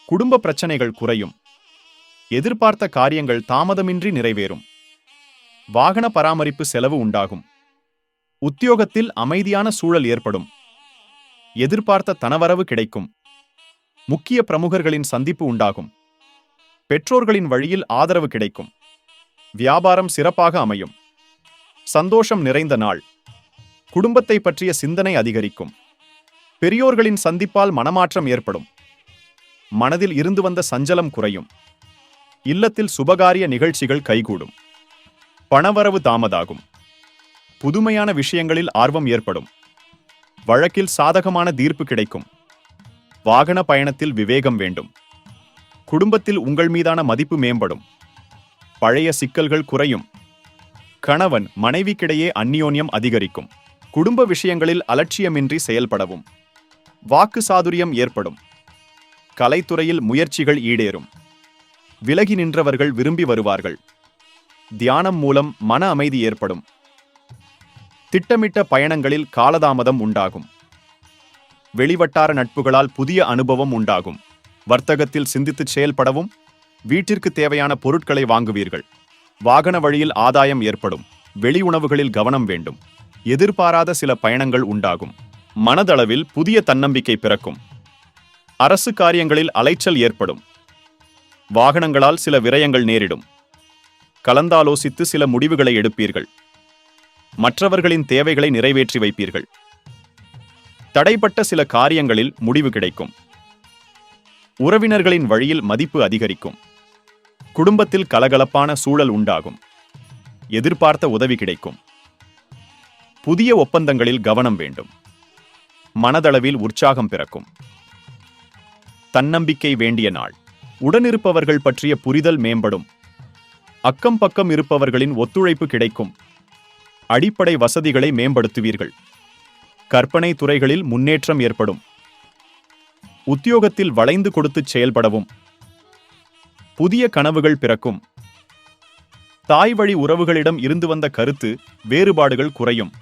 குடும்ப பிரச்சனைகள் குறையும். எதிர்பார்த்த காரியங்கள் தாமதமின்றி நிறைவேறும். வாகன பராமரிப்பு செலவு உண்டாகும். உத்தியோகத்தில் அமைதியான சூழல் ஏற்படும். எதிர்பார்த்த தனவரவு கிடைக்கும். முக்கிய பிரமுகர்களின் சந்திப்பு உண்டாகும். பெற்றோர்களின் வழியில் ஆதரவு கிடைக்கும். வியாபாரம் சிறப்பாக அமையும். சந்தோஷம் நிறைந்த நாள். குடும்பத்தை பற்றிய சிந்தனை அதிகரிக்கும். பெரியோர்களின் சந்திப்பால் மனமாற்றம் ஏற்படும். மனதில் இருந்து வந்த சஞ்சலம் குறையும். இல்லத்தில் சுபகாரிய நிகழ்ச்சிகள் கைகூடும். பணவரவு தாமதாகும். புதுமையான விஷயங்களில் ஆர்வம் ஏற்படும். வழக்கில் சாதகமான தீர்ப்பு கிடைக்கும். வாகன பயணத்தில் விவேகம் வேண்டும். குடும்பத்தில் உங்கள் மீதான மதிப்பு மேம்படும். பழைய சிக்கல்கள் குறையும். கணவன் மனைவிக்கிடையே அந்நியோன்யம் அதிகரிக்கும். குடும்ப விஷயங்களில் அலட்சியமின்றி செயல்படவும். வாக்கு சாதுரியம் ஏற்படும். கலைத்துறையில் முயற்சிகள் ஈடேறும். விலகி நின்றவர்கள் விரும்பி வருவார்கள். தியானம் மூலம் மன அமைதி ஏற்படும். திட்டமிட்ட பயணங்களில் காலதாமதம் உண்டாகும். வெளிவட்டார நட்புகளால் புதிய அனுபவம் உண்டாகும். வர்த்தகத்தில் சிந்தித்து செயல்படவும். வீட்டிற்கு தேவையான பொருட்களை வாங்குவீர்கள். வாகன வழியில் ஆதாயம் ஏற்படும். வெளி உணவுகளில் கவனம் வேண்டும். எதிர்பாராத சில பயணங்கள் உண்டாகும். மனதளவில் புதிய தன்னம்பிக்கை பிறக்கும். அரசு காரியங்களில் அலைச்சல் ஏற்படும். வாகனங்களால் சில விரயங்கள் நேரிடும். கலந்தாலோசித்து சில முடிவுகளை எடுப்பீர்கள். மற்றவர்களின் தேவைகளை நிறைவேற்றி வைப்பீர்கள். தடைப்பட்ட சில காரியங்களில் முடிவு கிடைக்கும். உறவினர்களின் வழியில் மதிப்பு அதிகரிக்கும். குடும்பத்தில் கலகலப்பான சூழல் உண்டாகும். எதிர்பார்த்த உதவி கிடைக்கும். புதிய ஒப்பந்தங்களில் கவனம் வேண்டும். மனதளவில் உற்சாகம் பிறக்கும். தன்னம்பிக்கை வேண்டிய நாள். உடனிருப்பவர்கள் பற்றிய புரிதல் மேம்படும். அக்கம் பக்கம் இருப்பவர்களின் ஒத்துழைப்பு கிடைக்கும். அடிப்படை வசதிகளை மேம்படுத்துவீர்கள். கற்பனை துறைகளில் முன்னேற்றம் ஏற்படும். உத்தியோகத்தில் வளைந்து கொடுத்து செயல்படவும். புதிய கனவுகள் பிறக்கும். தாய் வழி உறவுகளிடம் இருந்து வந்த கருத்து வேறுபாடுகள் குறையும்.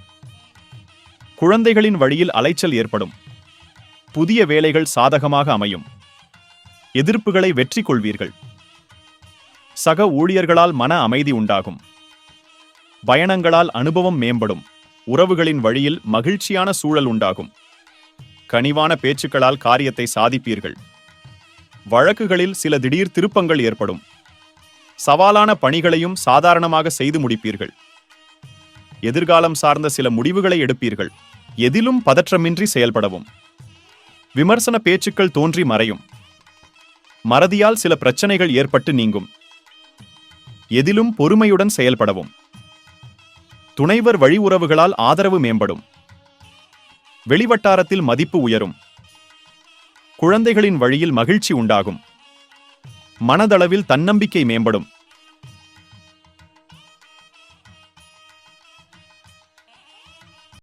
குழந்தைகளின் வழியில் அலைச்சல் ஏற்படும். புதிய வேலைகள் சாதகமாக அமையும். எதிர்ப்புகளை வெற்றி கொள்வீர்கள். சக ஊழியர்களால் மன அமைதி உண்டாகும். பயணங்களால் அனுபவம் மேம்படும். உறவுகளின் வழியில் மகிழ்ச்சியான சூழல் உண்டாகும். கனிவான பேச்சுக்களால் காரியத்தை சாதிப்பீர்கள். வழக்குகளில் சில திடீர் திருப்பங்கள் ஏற்படும். சவாலான பணிகளையும் சாதாரணமாக செய்து முடிப்பீர்கள். எதிர்காலம் சார்ந்த சில முடிவுகளை எடுப்பீர்கள். எதிலும் பதற்றமின்றி செயல்படவும். விமர்சன பேச்சுக்கள் தோன்றி மறையும். மறதியால் சில பிரச்சனைகள் ஏற்பட்டு நீங்கும். எதிலும் பொறுமையுடன் செயல்படவும். துணைவர் வழி உறவுகளால் ஆதரவு மேம்படும். வெளிவட்டாரத்தில் மதிப்பு உயரும். குழந்தைகளின் வழியில் மகிழ்ச்சி உண்டாகும். மனதளவில் தன்னம்பிக்கை மேம்படும்.